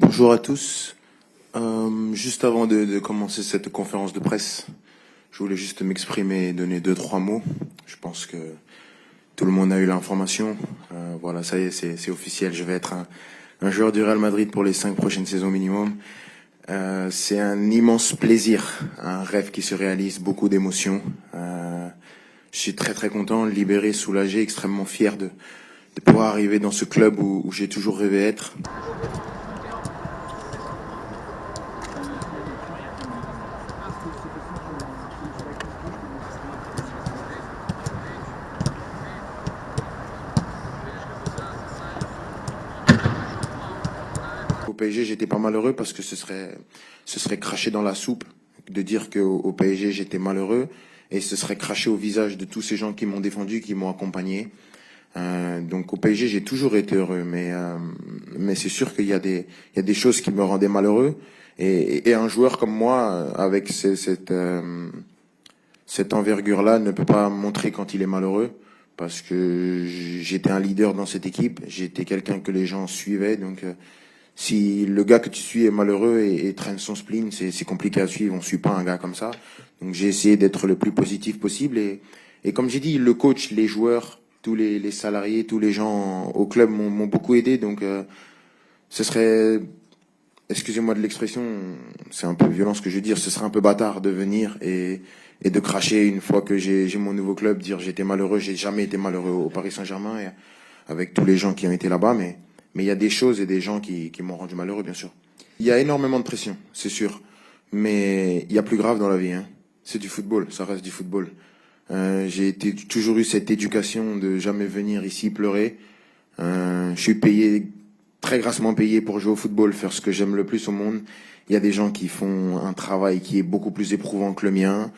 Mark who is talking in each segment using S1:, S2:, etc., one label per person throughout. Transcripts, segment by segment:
S1: Bonjour à tous. Juste avant de commencer cette conférence de presse, je voulais juste m'exprimer et donner 2-3 mots. Je pense que tout le monde a eu l'information. Voilà, ça y est, c'est officiel. Je vais être un joueur du Real Madrid pour les 5 prochaines saisons minimum. C'est un immense plaisir, un rêve qui se réalise, beaucoup d'émotions. Je suis très très content, libéré, soulagé, extrêmement fier de pouvoir arriver dans ce club où j'ai toujours rêvé être. Au PSG, j'étais pas malheureux parce que ce serait cracher dans la soupe de dire qu'au PSG j'étais malheureux, et ce serait cracher au visage de tous ces gens qui m'ont défendu, qui m'ont accompagné. Donc au PSG j'ai toujours été heureux, mais c'est sûr qu'il y a des choses qui me rendaient malheureux, et un joueur comme moi avec cette envergure-là ne peut pas montrer quand il est malheureux, parce que j'étais un leader dans cette équipe, j'étais quelqu'un que les gens suivaient, donc si le gars que tu suis est malheureux et traîne son spleen, c'est compliqué à suivre. On suit pas un gars comme ça. Donc j'ai essayé d'être le plus positif possible, et comme j'ai dit, le coach, les joueurs, tous les salariés, tous les gens au club m'ont beaucoup aidé. Donc ce serait, excusez-moi de l'expression, c'est un peu violent ce que je veux dire, ce serait un peu bâtard de venir et de cracher une fois que j'ai mon nouveau club, dire j'étais malheureux. J'ai jamais été malheureux au Paris Saint-Germain, et avec tous les gens qui ont été là-bas, mais il y a des choses et des gens qui m'ont rendu malheureux, bien sûr. Il y a énormément de pression, c'est sûr, mais il y a plus grave dans la vie, hein. C'est du football, ça reste du football. J'ai toujours eu cette éducation de jamais venir ici pleurer. Je suis payé, très grassement payé pour jouer au football, faire ce que j'aime le plus au monde. Il y a des gens qui font un travail qui est beaucoup plus éprouvant que le mien,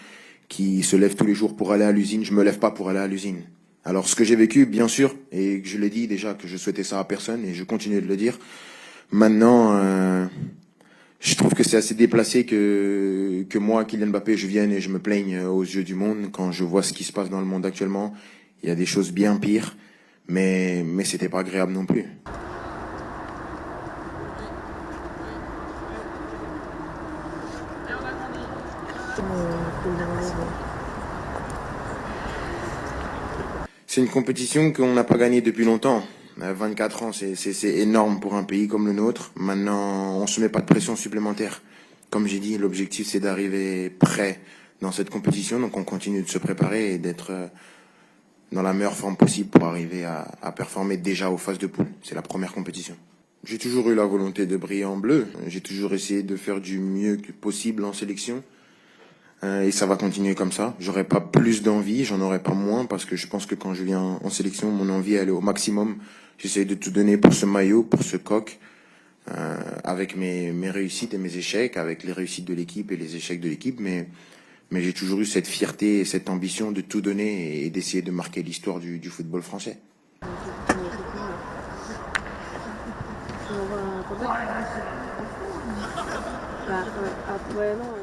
S1: qui se lèvent tous les jours pour aller à l'usine. Je me lève pas pour aller à l'usine. Alors ce que j'ai vécu, bien sûr, et que je l'ai dit déjà, que je souhaitais ça à personne, et je continue de le dire. Maintenant, je trouve que c'est assez déplacé que moi, Kylian Mbappé, je vienne et je me plaigne aux yeux du monde quand je vois ce qui se passe dans le monde actuellement. Il y a des choses bien pires, mais c'était pas agréable non plus. C'est une compétition qu'on n'a pas gagnée depuis longtemps. 24 ans, c'est énorme pour un pays comme le nôtre. Maintenant, on se met pas de pression supplémentaire. Comme j'ai dit, l'objectif c'est d'arriver prêt dans cette compétition. Donc on continue de se préparer et d'être dans la meilleure forme possible pour arriver à performer déjà aux phases de poule. C'est la première compétition. J'ai toujours eu la volonté de briller en bleu. J'ai toujours essayé de faire du mieux que possible en sélection. Et ça va continuer comme ça. J'aurai pas plus d'envie, j'en aurai pas moins, parce que je pense que quand je viens en sélection, mon envie elle est au maximum. J'essaie de tout donner pour ce maillot, pour ce coq, avec mes réussites et mes échecs, avec les réussites de l'équipe et les échecs de l'équipe, mais j'ai toujours eu cette fierté et cette ambition de tout donner et d'essayer de marquer l'histoire du football français.
S2: Ouais, non.